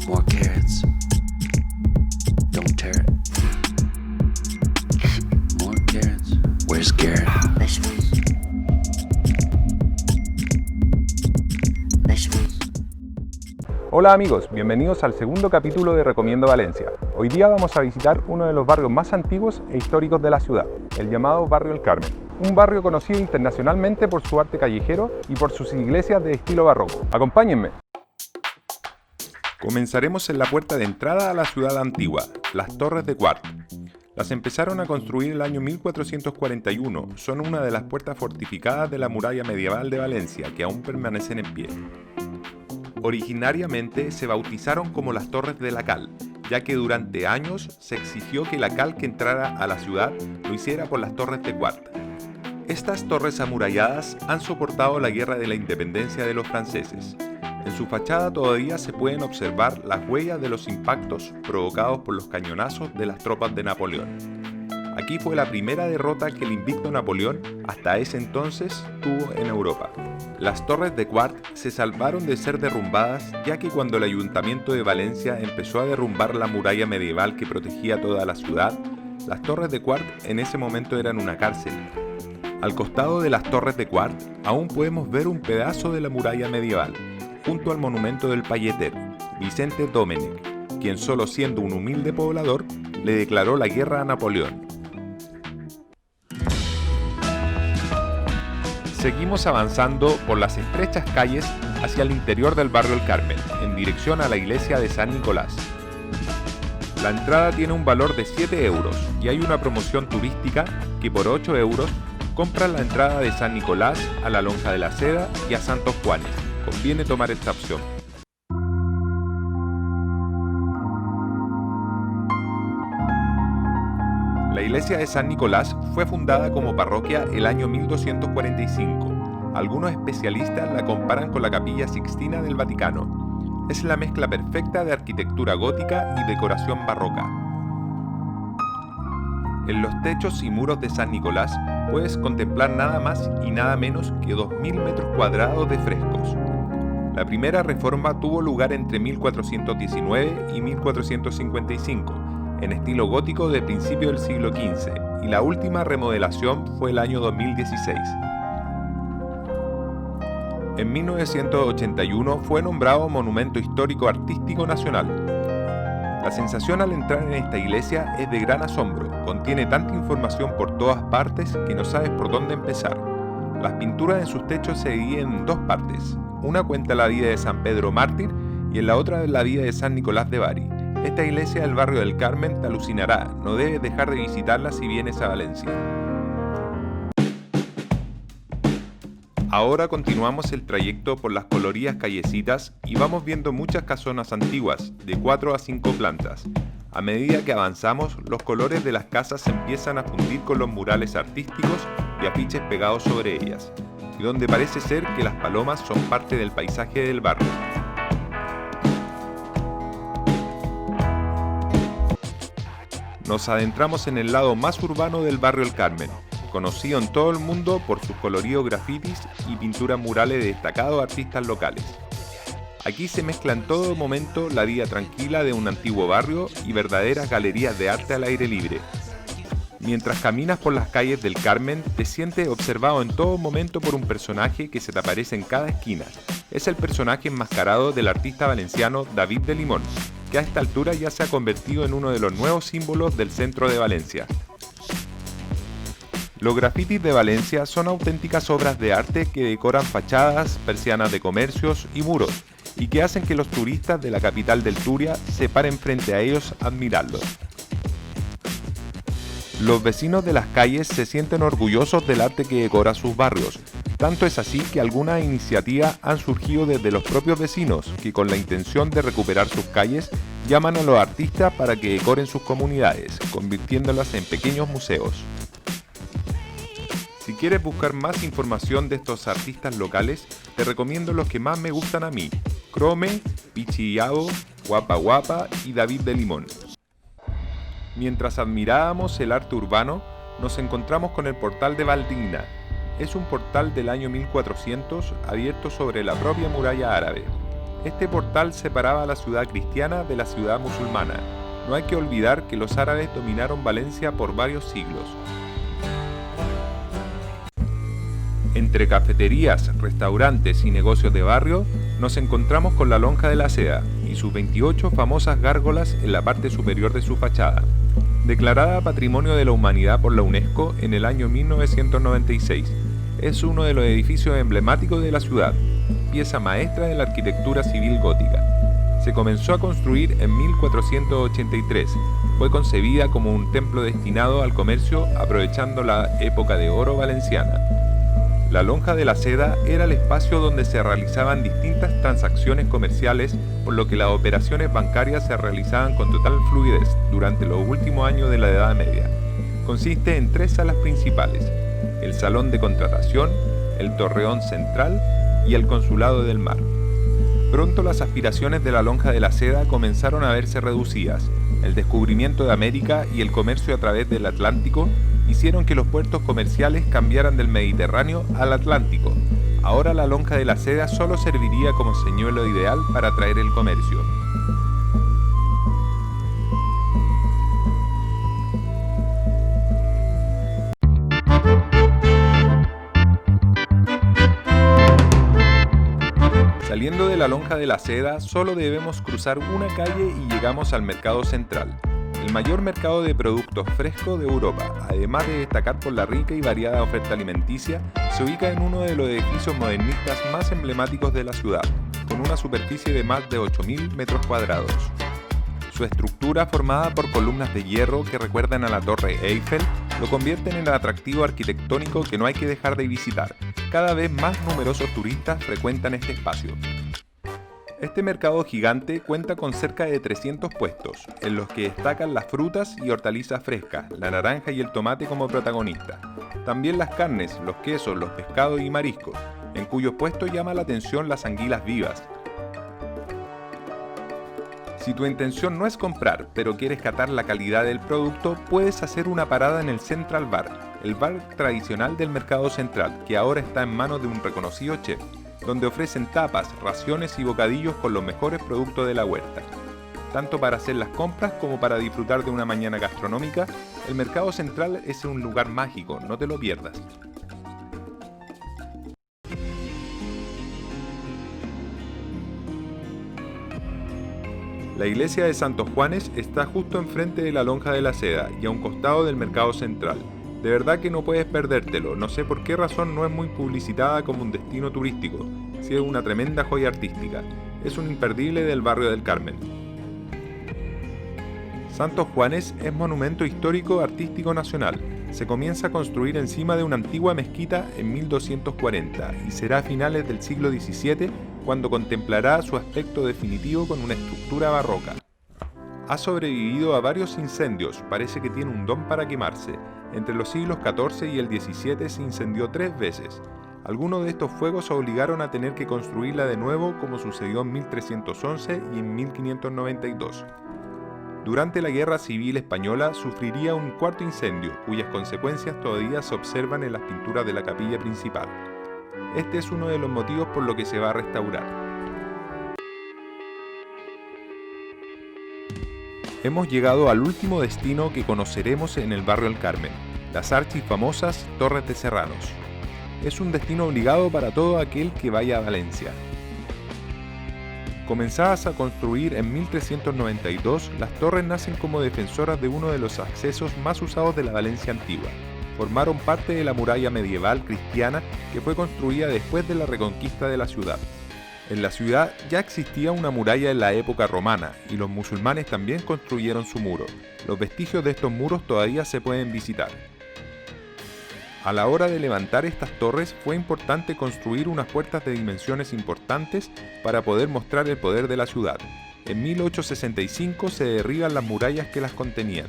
More carrots. Don't tear it. More carrots. Where's Garrett? Vegetables. Vegetables. Hola amigos, bienvenidos al segundo capítulo de Recomiendo Valencia. Hoy día vamos a visitar uno de los barrios más antiguos e históricos de la ciudad, el llamado Barrio El Carmen. Un barrio conocido internacionalmente por su arte callejero y por sus iglesias de estilo barroco. ¡Acompáñenme! Comenzaremos en la puerta de entrada a la ciudad antigua, las Torres de Quart. Las empezaron a construir el año 1441, son una de las puertas fortificadas de la muralla medieval de Valencia que aún permanecen en pie. Originariamente se bautizaron como las Torres de la Cal, ya que durante años se exigió que la cal que entrara a la ciudad lo hiciera por las Torres de Quart. Estas torres amuralladas han soportado la Guerra de la Independencia de los franceses. En su fachada todavía se pueden observar las huellas de los impactos provocados por los cañonazos de las tropas de Napoleón. Aquí fue la primera derrota que el invicto Napoleón hasta ese entonces tuvo en Europa. Las Torres de Quart se salvaron de ser derrumbadas, ya que cuando el Ayuntamiento de Valencia empezó a derrumbar la muralla medieval que protegía toda la ciudad, las Torres de Quart en ese momento eran una cárcel. Al costado de las Torres de Quart aún podemos ver un pedazo de la muralla medieval, junto al monumento del palletero, Vicente Domènech, quien solo siendo un humilde poblador, le declaró la guerra a Napoleón. Seguimos avanzando por las estrechas calles hacia el interior del barrio El Carmen, en dirección a la iglesia de San Nicolás. La entrada tiene un valor de 7 euros y hay una promoción turística que por 8 euros compra la entrada de San Nicolás a la Lonja de la Seda y a Santos Juanes. Conviene tomar esta opción. La iglesia de San Nicolás fue fundada como parroquia el año 1245. Algunos especialistas la comparan con la Capilla Sixtina del Vaticano. Es la mezcla perfecta de arquitectura gótica y decoración barroca. En los techos y muros de San Nicolás puedes contemplar nada más y nada menos que 2000 metros cuadrados de frescos. La primera reforma tuvo lugar entre 1419 y 1455, en estilo gótico de principio del siglo XV, y la última remodelación fue el año 2016. En 1981 fue nombrado Monumento Histórico Artístico Nacional. La sensación al entrar en esta iglesia es de gran asombro, contiene tanta información por todas partes que no sabes por dónde empezar. Las pinturas en sus techos se dividen en dos partes, una cuenta la vida de San Pedro Mártir y en la otra la vida de San Nicolás de Bari. Esta iglesia del barrio del Carmen te alucinará, no debes dejar de visitarla si vienes a Valencia. Ahora continuamos el trayecto por las coloridas callecitas y vamos viendo muchas casonas antiguas, de 4 a 5 plantas. A medida que avanzamos, los colores de las casas se empiezan a fundir con los murales artísticos y afiches pegados sobre ellas, y donde parece ser que las palomas son parte del paisaje del barrio. Nos adentramos en el lado más urbano del barrio El Carmen, conocido en todo el mundo por sus coloridos grafitis y pinturas murales de destacados artistas locales. Aquí se mezcla en todo momento la vida tranquila de un antiguo barrio y verdaderas galerías de arte al aire libre. Mientras caminas por las calles del Carmen, te sientes observado en todo momento por un personaje que se te aparece en cada esquina. Es el personaje enmascarado del artista valenciano David de Limón, que a esta altura ya se ha convertido en uno de los nuevos símbolos del centro de Valencia. Los grafitis de Valencia son auténticas obras de arte que decoran fachadas, persianas de comercios y muros, y que hacen que los turistas de la capital del Turia se paren frente a ellos a admirarlos. Los vecinos de las calles se sienten orgullosos del arte que decora sus barrios, tanto es así que algunas iniciativas han surgido desde los propios vecinos, que con la intención de recuperar sus calles, llaman a los artistas para que decoren sus comunidades, convirtiéndolas en pequeños museos. Si quieres buscar más información de estos artistas locales, te recomiendo los que más me gustan a mí: Crome, Pichillabo, Guapa Guapa y David de Limón. Mientras admirábamos el arte urbano, nos encontramos con el portal de Valdigna. Es un portal del año 1400 abierto sobre la propia muralla árabe. Este portal separaba a la ciudad cristiana de la ciudad musulmana. No hay que olvidar que los árabes dominaron Valencia por varios siglos. Entre cafeterías, restaurantes y negocios de barrio, nos encontramos con la Lonja de la Seda y sus 28 famosas gárgolas en la parte superior de su fachada. Declarada Patrimonio de la Humanidad por la UNESCO en el año 1996, es uno de los edificios emblemáticos de la ciudad, pieza maestra de la arquitectura civil gótica. Se comenzó a construir en 1483. Fue concebida como un templo destinado al comercio aprovechando la época de oro valenciana. La Lonja de la Seda era el espacio donde se realizaban distintas transacciones comerciales, por lo que las operaciones bancarias se realizaban con total fluidez durante los últimos años de la Edad Media. Consiste en 3 salas principales: el Salón de Contratación, el Torreón Central y el Consulado del Mar. Pronto las aspiraciones de la Lonja de la Seda comenzaron a verse reducidas. El descubrimiento de América y el comercio a través del Atlántico hicieron que los puertos comerciales cambiaran del Mediterráneo al Atlántico. Ahora la Lonja de la Seda solo serviría como señuelo ideal para atraer el comercio. Saliendo de la Lonja de la Seda, solo debemos cruzar una calle y llegamos al Mercado Central, el mayor mercado de productos frescos de Europa. Además de destacar por la rica y variada oferta alimenticia, se ubica en uno de los edificios modernistas más emblemáticos de la ciudad, con una superficie de más de 8.000 metros cuadrados. Su estructura, formada por columnas de hierro que recuerdan a la Torre Eiffel, lo convierten en el atractivo arquitectónico que no hay que dejar de visitar. Cada vez más numerosos turistas frecuentan este espacio. Este mercado gigante cuenta con cerca de 300 puestos, en los que destacan las frutas y hortalizas frescas, la naranja y el tomate como protagonistas. También las carnes, los quesos, los pescados y mariscos, en cuyos puestos llama la atención las anguilas vivas. Si tu intención no es comprar, pero quieres catar la calidad del producto, puedes hacer una parada en el Central Bar, el bar tradicional del Mercado Central, que ahora está en manos de un reconocido chef, donde ofrecen tapas, raciones y bocadillos con los mejores productos de la huerta. Tanto para hacer las compras como para disfrutar de una mañana gastronómica, el Mercado Central es un lugar mágico, no te lo pierdas. La iglesia de Santos Juanes está justo enfrente de la Lonja de la Seda y a un costado del Mercado Central. De verdad que no puedes perdértelo, no sé por qué razón no es muy publicitada como un destino turístico, si es una tremenda joya artística. Es un imperdible del barrio del Carmen. Santos Juanes es monumento histórico artístico nacional. Se comienza a construir encima de una antigua mezquita en 1240 y será a finales del siglo XVII cuando contemplará su aspecto definitivo con una estructura barroca. Ha sobrevivido a varios incendios, parece que tiene un don para quemarse. Entre los siglos XIV y el XVII se incendió 3 veces. Algunos de estos fuegos obligaron a tener que construirla de nuevo, como sucedió en 1311 y en 1592. Durante la Guerra Civil Española sufriría un 4º incendio, cuyas consecuencias todavía se observan en las pinturas de la capilla principal. Este es uno de los motivos por los que se va a restaurar. Hemos llegado al último destino que conoceremos en el barrio del Carmen, las archifamosas Torres de Serranos. Es un destino obligado para todo aquel que vaya a Valencia. Comenzadas a construir en 1392, las torres nacen como defensoras de uno de los accesos más usados de la Valencia antigua. Formaron parte de la muralla medieval cristiana que fue construida después de la reconquista de la ciudad. En la ciudad ya existía una muralla en la época romana y los musulmanes también construyeron su muro. Los vestigios de estos muros todavía se pueden visitar. A la hora de levantar estas torres fue importante construir unas puertas de dimensiones importantes para poder mostrar el poder de la ciudad. En 1865 se derriban las murallas que las contenían.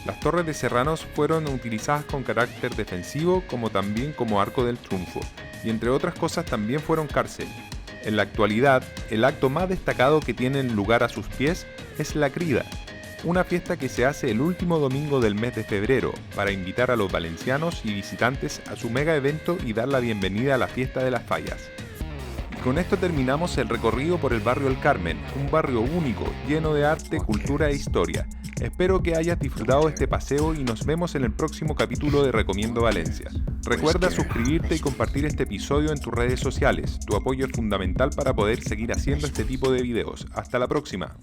Las torres de Serranos fueron utilizadas con carácter defensivo como también como arco del triunfo, y entre otras cosas también fueron cárcel. En la actualidad, el acto más destacado que tiene lugar a sus pies es la Crida, una fiesta que se hace el último domingo del mes de febrero para invitar a los valencianos y visitantes a su mega evento y dar la bienvenida a la fiesta de las fallas. Con esto terminamos el recorrido por el barrio El Carmen, un barrio único, lleno de arte, cultura e historia. Espero que hayas disfrutado este paseo y nos vemos en el próximo capítulo de Recomiendo Valencia. Recuerda suscribirte y compartir este episodio en tus redes sociales. Tu apoyo es fundamental para poder seguir haciendo este tipo de videos. Hasta la próxima.